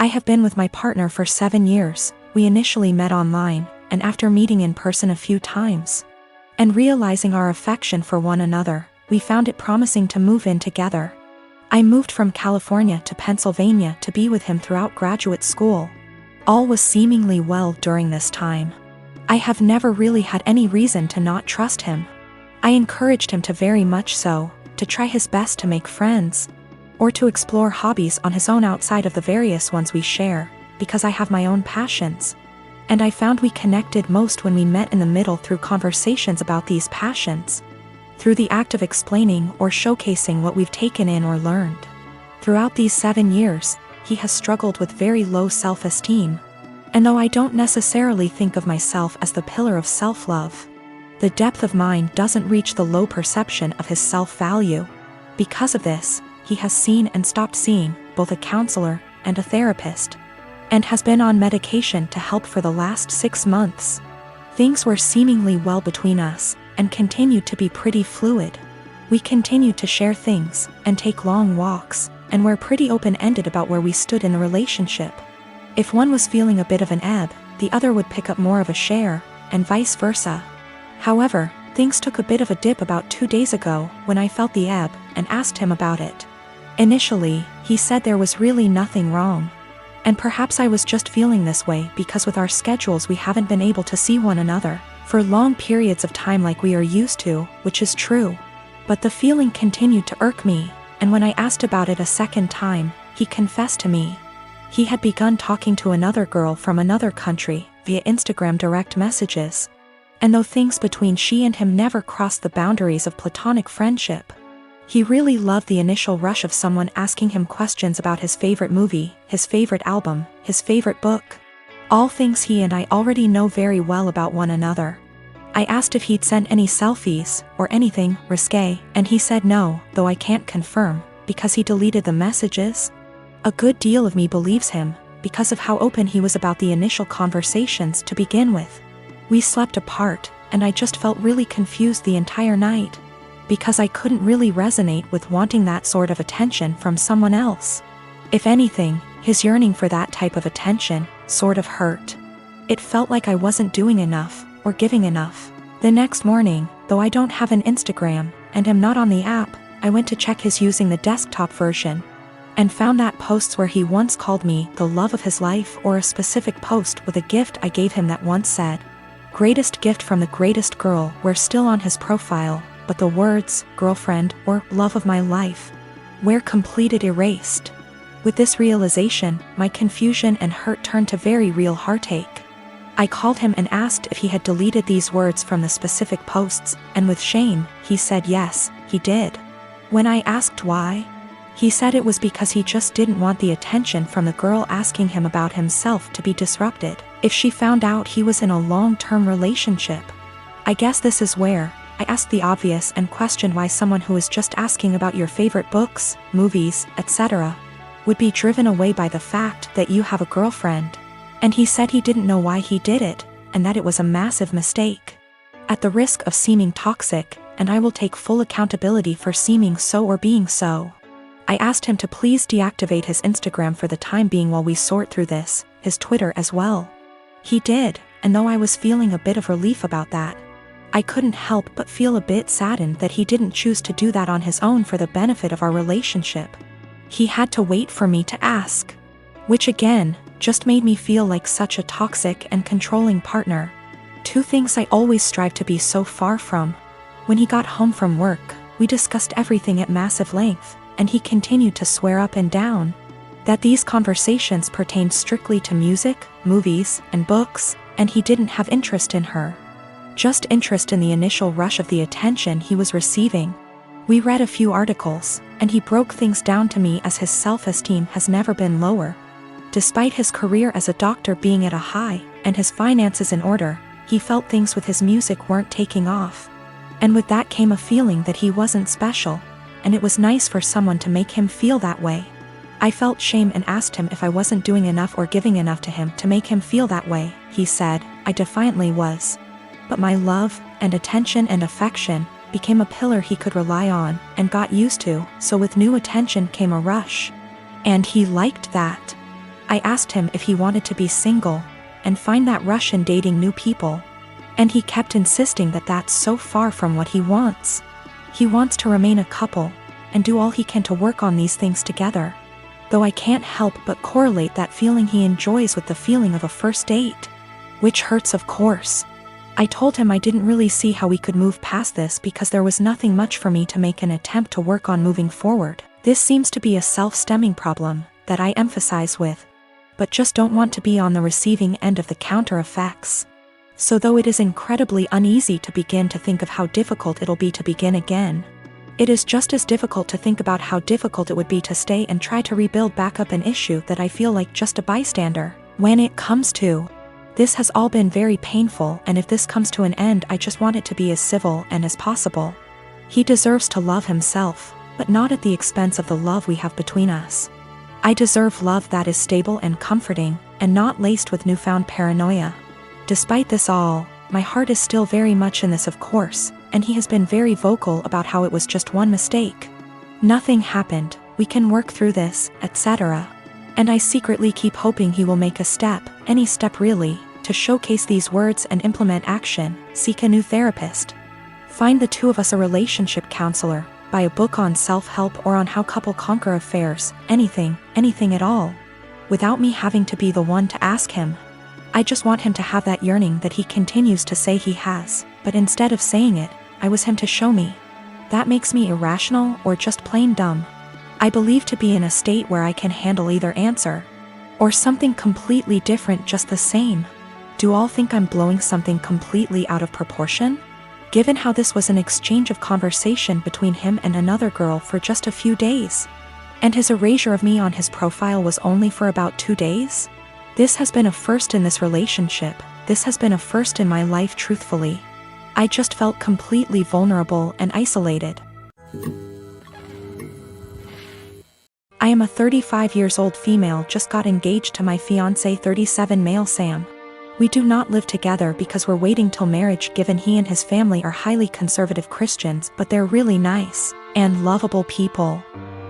I have been with my partner for 7 years. We initially met online, and after meeting in person a few times and realizing our affection for one another, we found it promising to move in together. I moved from California to Pennsylvania to be with him throughout graduate school. All was seemingly well during this time. I have never really had any reason to not trust him. I encouraged him to very much so, to try his best to make friends, or to explore hobbies on his own outside of the various ones we share, because I have my own passions. And I found we connected most when we met in the middle through conversations about these passions, through the act of explaining or showcasing what we've taken in or learned. Throughout these 7 years, he has struggled with very low self-esteem. And though I don't necessarily think of myself as the pillar of self-love, the depth of mine doesn't reach the low perception of his self-value. Because of this, he has seen and stopped seeing both a counselor and a therapist, and has been on medication to help for the last 6 months. Things were seemingly well between us, and continued to be pretty fluid. We continued to share things, and take long walks, and were pretty open-ended about where we stood in the relationship. If one was feeling a bit of an ebb, the other would pick up more of a share, and vice versa. However, things took a bit of a dip about 2 days ago when I felt the ebb and asked him about it. Initially, he said there was really nothing wrong. And perhaps I was just feeling this way because with our schedules we haven't been able to see one another for long periods of time like we are used to, which is true. But the feeling continued to irk me, and when I asked about it a second time, he confessed to me he had begun talking to another girl from another country via Instagram direct messages. And though things between she and him never crossed the boundaries of platonic friendship, he really loved the initial rush of someone asking him questions about his favorite movie, his favorite album, his favorite book. All things he and I already know very well about one another. I asked if he'd sent any selfies, or anything risque, and he said no, though I can't confirm, because he deleted the messages. A good deal of me believes him, because of how open he was about the initial conversations to begin with. We slept apart, and I just felt really confused the entire night, because I couldn't really resonate with wanting that sort of attention from someone else. If anything, his yearning for that type of attention sort of hurt. It felt like I wasn't doing enough, or giving enough. The next morning, though I don't have an Instagram, and am not on the app, I went to check his using the desktop version, and found that posts where he once called me the love of his life, or a specific post with a gift I gave him that once said, "Greatest gift from the greatest girl," were still on his profile, but the words, girlfriend, or love of my life, were completed erased. With this realization, my confusion and hurt turned to very real heartache. I called him and asked if he had deleted these words from the specific posts, and with shame, he said yes, he did. When I asked why, he said it was because he just didn't want the attention from the girl asking him about himself to be disrupted if she found out he was in a long-term relationship. I guess this is where I asked the obvious and questioned why someone who is just asking about your favorite books, movies, etc., would be driven away by the fact that you have a girlfriend. And he said he didn't know why he did it, and that it was a massive mistake. At the risk of seeming toxic, and I will take full accountability for seeming so or being so, I asked him to please deactivate his Instagram for the time being while we sort through this, his Twitter as well. He did, and though I was feeling a bit of relief about that, I couldn't help but feel a bit saddened that he didn't choose to do that on his own for the benefit of our relationship. He had to wait for me to ask. Which again, just made me feel like such a toxic and controlling partner. 2 things I always strive to be so far from. When he got home from work, we discussed everything at massive length, and he continued to swear up and down that these conversations pertained strictly to music, movies, and books, and he didn't have interest in her. Just interest in the initial rush of the attention he was receiving. We read a few articles, and he broke things down to me as his self-esteem has never been lower. Despite his career as a doctor being at a high, and his finances in order, he felt things with his music weren't taking off. And with that came a feeling that he wasn't special, and it was nice for someone to make him feel that way. I felt shame and asked him if I wasn't doing enough or giving enough to him to make him feel that way. He said, I defiantly was. But my love, and attention and affection, became a pillar he could rely on, and got used to, so with new attention came a rush. And he liked that. I asked him if he wanted to be single and find that rush in dating new people. And he kept insisting that that's so far from what he wants. He wants to remain a couple and do all he can to work on these things together. Though I can't help but correlate that feeling he enjoys with the feeling of a first date. Which hurts, of course. I told him I didn't really see how we could move past this because there was nothing much for me to make an attempt to work on moving forward. This seems to be a self-stemming problem that I emphasize with, but just don't want to be on the receiving end of the counter effects. So though it is incredibly uneasy to begin to think of how difficult it'll be to begin again, it is just as difficult to think about how difficult it would be to stay and try to rebuild back up an issue that I feel like just a bystander. When it comes to, this has all been very painful, and if this comes to an end, I just want it to be as civil and as possible. He deserves to love himself, but not at the expense of the love we have between us. I deserve love that is stable and comforting, and not laced with newfound paranoia. Despite this all, my heart is still very much in this, of course, and he has been very vocal about how it was just one mistake. Nothing happened, we can work through this, etc. And I secretly keep hoping he will make a step, any step really, to showcase these words and implement action, seek a new therapist. Find the two of us a relationship counselor, buy a book on self-help or on how couple conquer affairs, anything at all. Without me having to be the one to ask him. I just want him to have that yearning that he continues to say he has, but instead of saying it, I was him to show me. That makes me irrational or just plain dumb. I believe to be in a state where I can handle either answer. Or something completely different just the same. Do all think I'm blowing something completely out of proportion? Given how this was an exchange of conversation between him and another girl for just a few days. And his erasure of me on his profile was only for about 2 days? This has been a first in this relationship, this has been a first in my life, truthfully. I just felt completely vulnerable and isolated. I am a 35 years old female, just got engaged to my fiancé 37 male Sam. We do not live together because we're waiting till marriage, given he and his family are highly conservative Christians, but they're really nice and lovable people.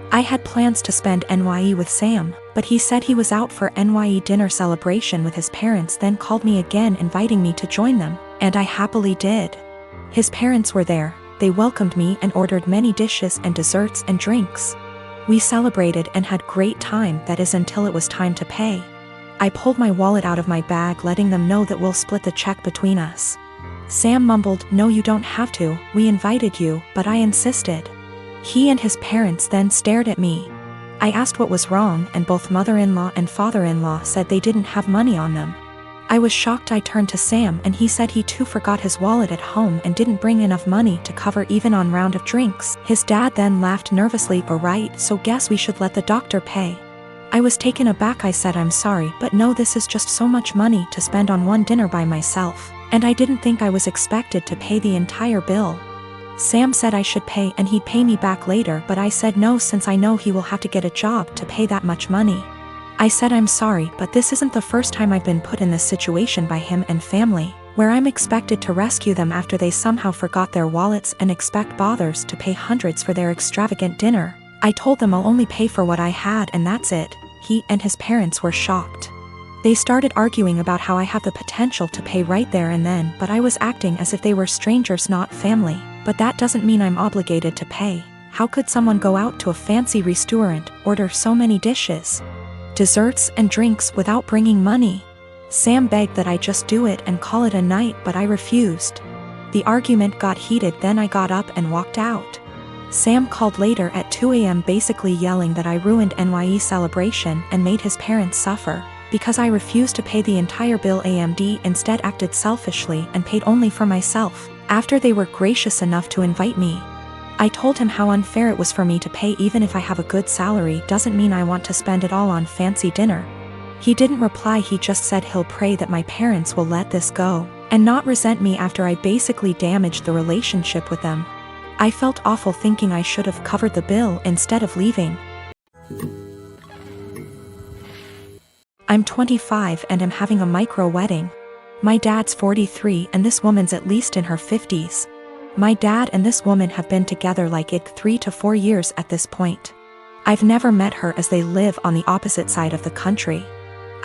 I had plans to spend NYE with Sam, but he said he was out for NYE dinner celebration with his parents, then called me again inviting me to join them, and I happily did. His parents were there, they welcomed me and ordered many dishes and desserts and drinks. We celebrated and had great time, that is until it was time to pay. I pulled my wallet out of my bag, letting them know that we'll split the check between us. Sam mumbled, "No, you don't have to, we invited you," but I insisted. He and his parents then stared at me. I asked what was wrong, and both mother-in-law and father-in-law said they didn't have money on them. I was shocked. I turned to Sam and he said he too forgot his wallet at home and didn't bring enough money to cover even on round of drinks. His dad then laughed nervously, "Right, so guess we should let the doctor pay." I was taken aback. I said, "I'm sorry, but no, this is just so much money to spend on one dinner by myself, and I didn't think I was expected to pay the entire bill." Sam said I should pay and he'd pay me back later, but I said no, since I know he will have to get a job to pay that much money. I said, "I'm sorry, but this isn't the first time I've been put in this situation by him and family, where I'm expected to rescue them after they somehow forgot their wallets and expect bothers to pay hundreds for their extravagant dinner." I told them I'll only pay for what I had and that's it. He and his parents were shocked. They started arguing about how I have the potential to pay right there and then, but I was acting as if they were strangers, not family. But that doesn't mean I'm obligated to pay. How could someone go out to a fancy restaurant, order so many dishes, desserts and drinks without bringing money? Sam begged that I just do it and call it a night, but I refused. The argument got heated, then I got up and walked out. Sam called later at 2 a.m. basically yelling that I ruined NYE celebration and made his parents suffer, because I refused to pay the entire bill. AMD instead acted selfishly and paid only for myself, after they were gracious enough to invite me. I told him how unfair it was for me to pay. Even if I have a good salary doesn't mean I want to spend it all on fancy dinner. He didn't reply, he just said he'll pray that my parents will let this go, and not resent me after I basically damaged the relationship with them. I felt awful thinking I should have covered the bill instead of leaving. I'm 25 and am having a micro wedding. My dad's 43 and this woman's at least in her 50s. My dad and this woman have been together like 3 to 4 years at this point. I've never met her as they live on the opposite side of the country.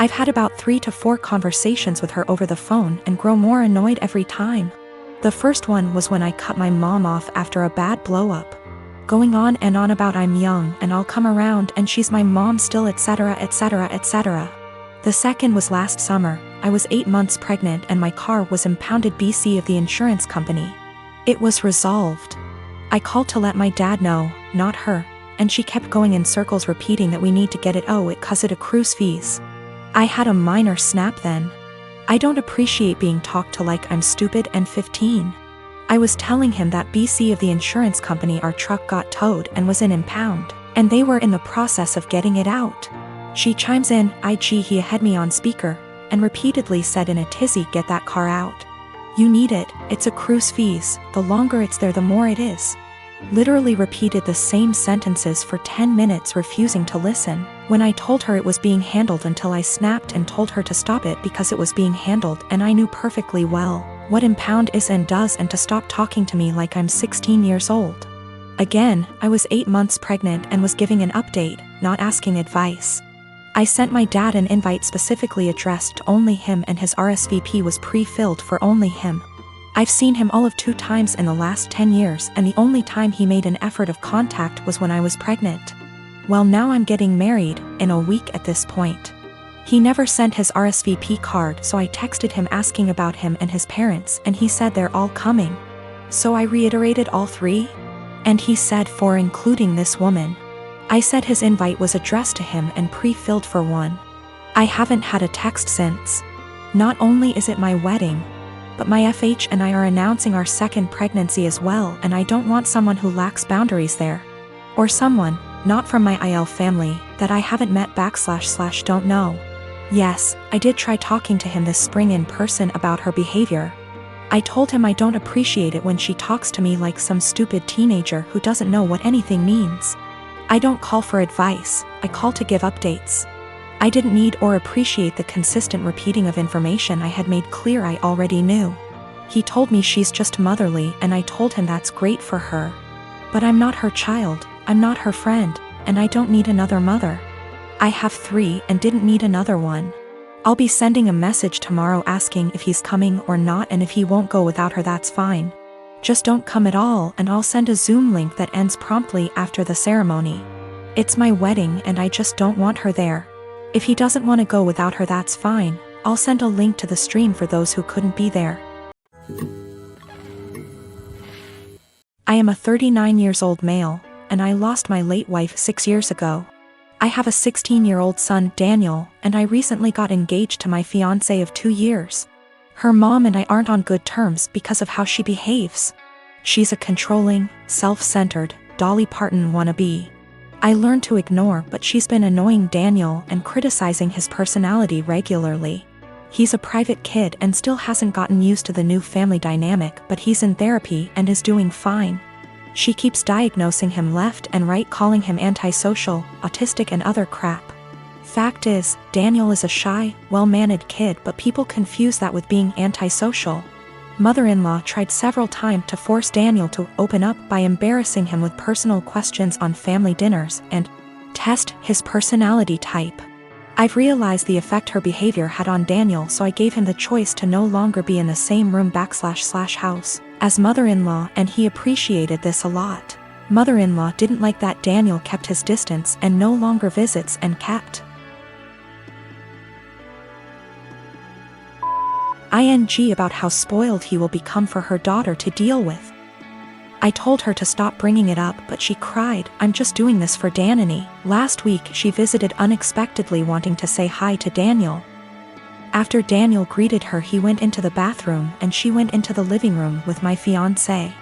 I've had about 3 to 4 conversations with her over the phone and grow more annoyed every time. The first one was when I cut my mom off after a bad blow-up. Going on and on about I'm young and I'll come around and she's my mom still, etc, etc, etc. The second was last summer. I was 8 months pregnant and my car was impounded BC of the insurance company. It was resolved. I called to let my dad know, not her, and she kept going in circles repeating that we need to get it cause it accrues fees. I had a minor snap then. I don't appreciate being talked to like I'm stupid and 15. I was telling him that BC of the insurance company our truck got towed and was in impound, and they were in the process of getting it out. She chimes in, he had me on speaker, and repeatedly said in a tizzy, get that car out. You need it, it's accrues fees, the longer it's there the more it is. Literally repeated the same sentences for 10 minutes, refusing to listen. When I told her it was being handled until I snapped and told her to stop it because it was being handled and I knew perfectly well what impound is and does and to stop talking to me like I'm 16 years old. Again, I was 8 months pregnant and was giving an update, not asking advice. I sent my dad an invite specifically addressed to only him and his RSVP was pre-filled for only him. I've seen him all of 2 times in the last 10 years and the only time he made an effort of contact was when I was pregnant. Well, now I'm getting married, in a week at this point. He never sent his RSVP card, so I texted him asking about him and his parents and he said they're all coming. So I reiterated all 3? And he said 4 including this woman. I said his invite was addressed to him and pre-filled for 1. I haven't had a text since. Not only is it my wedding, but my FH and I are announcing our 2nd pregnancy as well and I don't want someone who lacks boundaries there. Or someone, not from my IL family, that I haven't met / don't know. Yes, I did try talking to him this spring in person about her behavior. I told him I don't appreciate it when she talks to me like some stupid teenager who doesn't know what anything means. I don't call for advice, I call to give updates. I didn't need or appreciate the consistent repeating of information I had made clear I already knew. He told me she's just motherly and I told him that's great for her. But I'm not her child, I'm not her friend, and I don't need another mother. I have 3 and didn't need another one. I'll be sending a message tomorrow asking if he's coming or not and if he won't go without her that's fine. Just don't come at all and I'll send a Zoom link that ends promptly after the ceremony. It's my wedding and I just don't want her there. If he doesn't want to go without her that's fine, I'll send a link to the stream for those who couldn't be there. I am a 39 years old male, and I lost my late wife 6 years ago. I have a 16-year-old son, Daniel, and I recently got engaged to my fiancé of 2 years. Her mom and I aren't on good terms because of how she behaves. She's a controlling, self-centered, Dolly Parton wannabe. I learned to ignore, but she's been annoying Daniel and criticizing his personality regularly. He's a private kid and still hasn't gotten used to the new family dynamic, but he's in therapy and is doing fine. She keeps diagnosing him left and right, calling him antisocial, autistic and other crap. Fact is, Daniel is a shy, well-mannered kid, but people confuse that with being antisocial. Mother-in-law tried several times to force Daniel to open up by embarrassing him with personal questions on family dinners and test his personality type. I've realized the effect her behavior had on Daniel, so I gave him the choice to no longer be in the same room / house as mother-in-law, and he appreciated this a lot. Mother-in-law didn't like that Daniel kept his distance and no longer visits and kept ing about how spoiled he will become for her daughter to deal with. I told her to stop bringing it up, but she cried, I'm just doing this for Danny. Last week she visited unexpectedly, wanting to say hi to Daniel. After Daniel greeted her, he went into the bathroom and she went into the living room with my fiancé.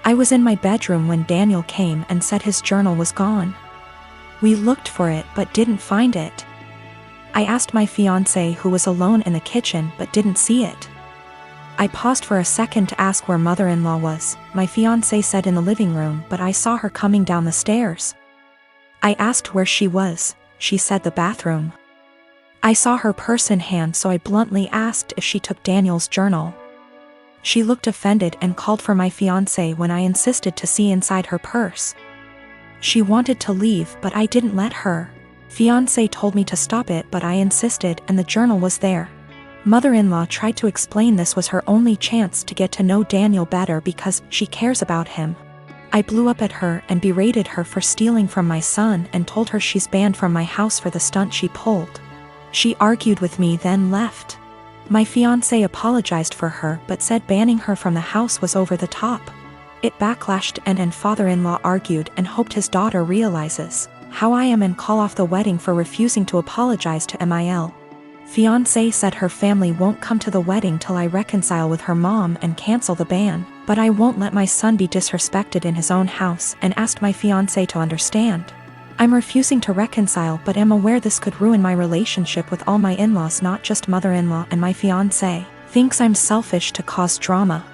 I was in my bedroom when Daniel came and said his journal was gone. We looked for it but didn't find it. I asked my fiancé, who was alone in the kitchen, but didn't see it. I paused for a second to ask where mother-in-law was. My fiancé said in the living room, but I saw her coming down the stairs. I asked where she was. She said the bathroom. I saw her purse in hand, so I bluntly asked if she took Daniel's journal. She looked offended and called for my fiancé when I insisted to see inside her purse. She wanted to leave, but I didn't let her. Fiancé told me to stop it, but I insisted, and the journal was there. Mother-in-law tried to explain this was her only chance to get to know Daniel better because she cares about him. I blew up at her and berated her for stealing from my son and told her she's banned from my house for the stunt she pulled. She argued with me, then left. My fiancé apologized for her but said banning her from the house was over the top. It backlashed and father-in-law argued and hoped his daughter realizes how I am and call off the wedding for refusing to apologize to Mil. Fiancé said her family won't come to the wedding till I reconcile with her mom and cancel the ban, but I won't let my son be disrespected in his own house and asked my fiancé to understand. I'm refusing to reconcile but am aware this could ruin my relationship with all my in-laws, not just mother-in-law, and my fiancé thinks I'm selfish to cause drama.